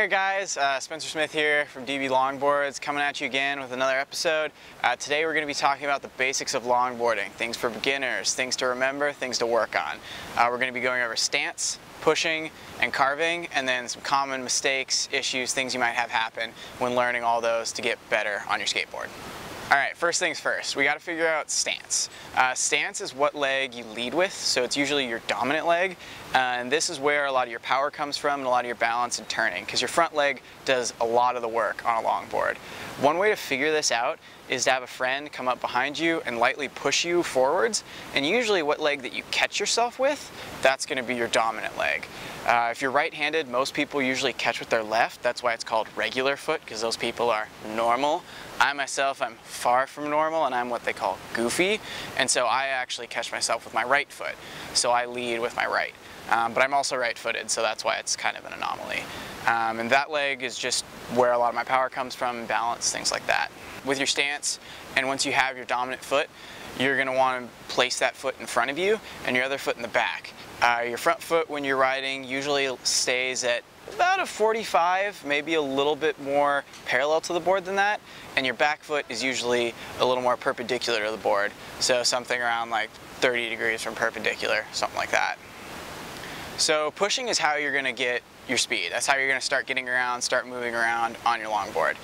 there guys, Spencer Smith here from DB Longboards, coming at you again with another episode. Today we're going to be talking about the basics of longboarding, things for beginners, things to remember, things to work on. We're going to be going over stance, pushing, and carving, and then some common mistakes, issues, things you might have happen when learning all those to get better on your skateboard. Alright, first things first, we got to figure out stance. Stance is what leg you lead with, so it's usually your dominant leg, and this is where a lot of your power comes from and a lot of your balance and turning, because your front leg does a lot of the work on a longboard. One way to figure this out is to have a friend come up behind you and lightly push you forwards, and usually what leg that you catch yourself with, that's going to be your dominant leg. If you're right-handed, most people usually catch with their left. That's why it's called regular foot, because those people are normal. I myself, I'm far from normal, and I'm what they call goofy, and so I actually catch myself with my right foot. So I lead with my right. But I'm also right-footed, so that's why it's kind of an anomaly. And that leg is just where a lot of my power comes from, balance, things like that. With your stance, and once you have your dominant foot, you're going to want to place that foot in front of you and your other foot in the back. Your front foot when you're riding usually stays at about a 45, maybe a little bit more parallel to the board than that, and your back foot is usually a little more perpendicular to the board, so something around like 30 degrees from perpendicular, something like that. So pushing is how you're going to get your speed. That's how you're going to start getting around, start moving around on your longboard.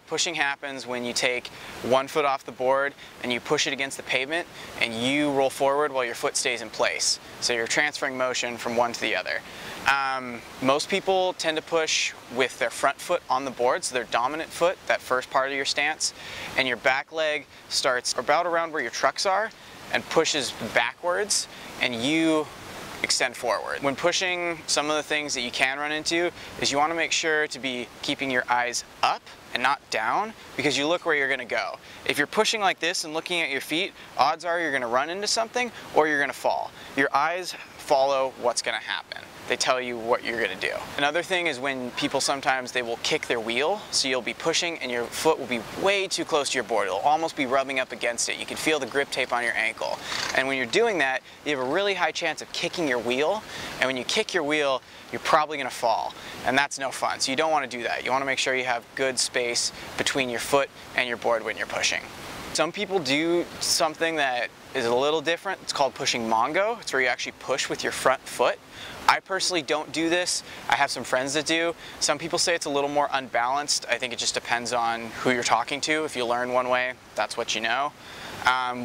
Pushing happens when you take one foot off the board and you push it against the pavement and you roll forward while your foot stays in place. So you're transferring motion from one to the other. Most people tend to push with their front foot on the board, so their dominant foot, that first part of your stance, and your back leg starts about around where your trucks are and pushes backwards, and you extend forward. When pushing, some of the things that you can run into is you want to make sure to be keeping your eyes up and not down, because you look where you're going to go. If you're pushing like this and looking at your feet, odds are you're going to run into something or you're going to fall. Your eyes follow what's going to happen. They tell you what you're going to do. Another thing is when people sometimes they will kick their wheel, so you'll be pushing and your foot will be way too close to your board. It'll almost be rubbing up against it. You can feel the grip tape on your ankle. And when you're doing that, you have a really high chance of kicking your wheel, and when you kick your wheel, you're probably going to fall, and that's no fun. So you don't want to do that. You want to make sure you have good space between your foot and your board when you're pushing. Some people do something that is a little different. It's called pushing Mongo. It's where you actually push with your front foot. I personally don't do this. I have some friends that do. Some people say it's a little more unbalanced. I think it just depends on who you're talking to. If you learn one way, that's what you know.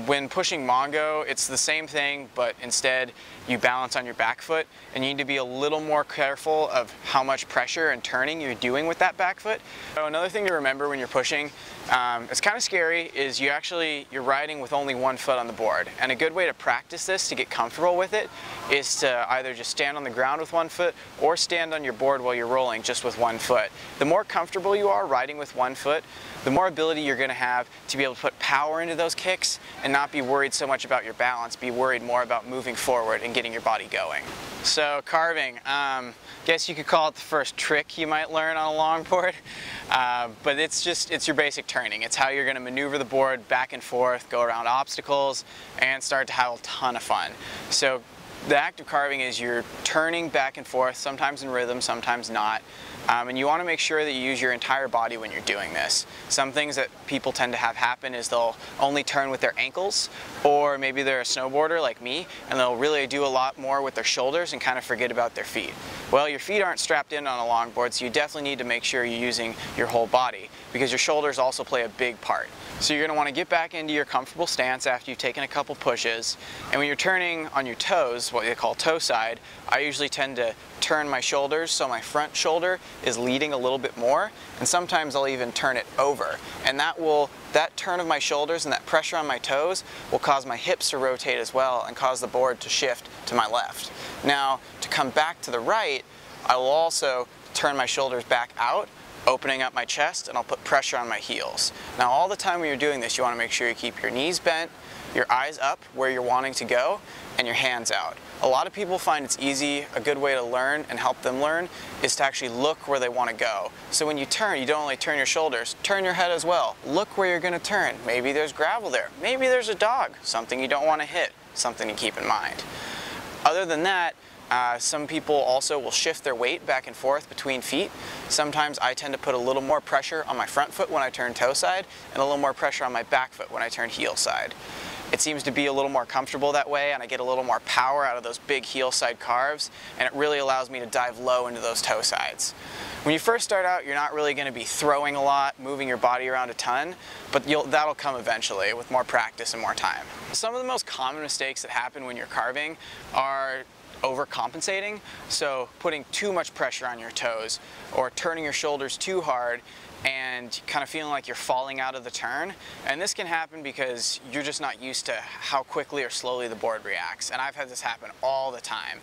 When pushing Mongo, it's the same thing, but instead you balance on your back foot, and you need to be a little more careful of how much pressure and turning you're doing with that back foot. So another thing to remember when you're pushing, it's kind of scary, is you're riding with only one foot on the board. And a good way to practice this to get comfortable with it is to either just stand on the ground with one foot or stand on your board while you're rolling just with one foot. The more comfortable you are riding with one foot, the more ability you're going to have to be able to put power into those kicks and not be worried so much about your balance, be worried more about moving forward and getting your body going. So carving, guess you could call it the first trick you might learn on a longboard, but it's your basic turning. It's how you're going to maneuver the board back and forth, go around obstacles, and start to have a ton of fun. So the act of carving is you're turning back and forth, sometimes in rhythm, sometimes not. And you want to make sure that you use your entire body when you're doing this. Some things that people tend to have happen is they'll only turn with their ankles, or maybe they're a snowboarder like me, and they'll really do a lot more with their shoulders and kind of forget about their feet. Well, your feet aren't strapped in on a longboard, so you definitely need to make sure you're using your whole body, because your shoulders also play a big part. So you're going to want to get back into your comfortable stance after you've taken a couple pushes, and when you're turning on your toes, what they call toe side, I usually tend to turn my shoulders so my front shoulder is leading a little bit more, and sometimes I'll even turn it over, and that turn of my shoulders and that pressure on my toes will cause my hips to rotate as well and cause the board to shift to my left. Now to come back to the right, I will also turn my shoulders back out, opening up my chest, and I'll put pressure on my heels. Now all the time when you're doing this, you want to make sure you keep your knees bent, your eyes up where you're wanting to go, and your hands out. A lot of people find it's easy, a good way to learn and help them learn is to actually look where they want to go. So when you turn, you don't only turn your shoulders, turn your head as well. Look where you're going to turn. Maybe there's gravel there. Maybe there's a dog, something you don't want to hit, something to keep in mind. Other than that, Some people also will shift their weight back and forth between feet. Sometimes I tend to put a little more pressure on my front foot when I turn toe side and a little more pressure on my back foot when I turn heel side. It seems to be a little more comfortable that way, and I get a little more power out of those big heel side carves, and it really allows me to dive low into those toe sides. When you first start out, you're not really going to be throwing a lot, moving your body around a ton, but that'll come eventually with more practice and more time. Some of the most common mistakes that happen when you're carving are overcompensating, so putting too much pressure on your toes or turning your shoulders too hard and kind of feeling like you're falling out of the turn. And this can happen because you're just not used to how quickly or slowly the board reacts. And I've had this happen all the time.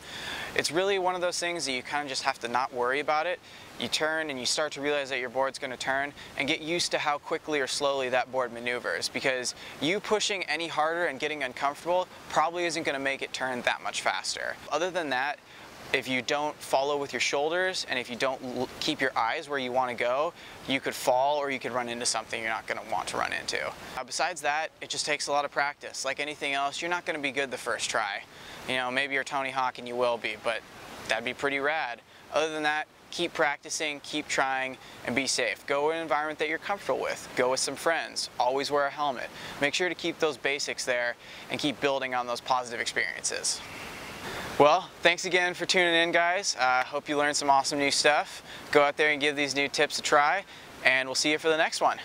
It's really one of those things that you kind of just have to not worry about it. You turn and you start to realize that your board's going to turn, and get used to how quickly or slowly that board maneuvers, because you pushing any harder and getting uncomfortable probably isn't going to make it turn that much faster. Other than that, if you don't follow with your shoulders and if you don't keep your eyes where you want to go, you could fall or you could run into something you're not going to want to run into. Besides that, it just takes a lot of practice. Like anything else, you're not going to be good the first try. You know, maybe you're Tony Hawk and you will be, but that'd be pretty rad. Other than that, keep practicing, keep trying, and be safe. Go in an environment that you're comfortable with. Go with some friends. Always wear a helmet. Make sure to keep those basics there and keep building on those positive experiences. Well, thanks again for tuning in, guys. Hope you learned some awesome new stuff. Go out there and give these new tips a try, and we'll see you for the next one.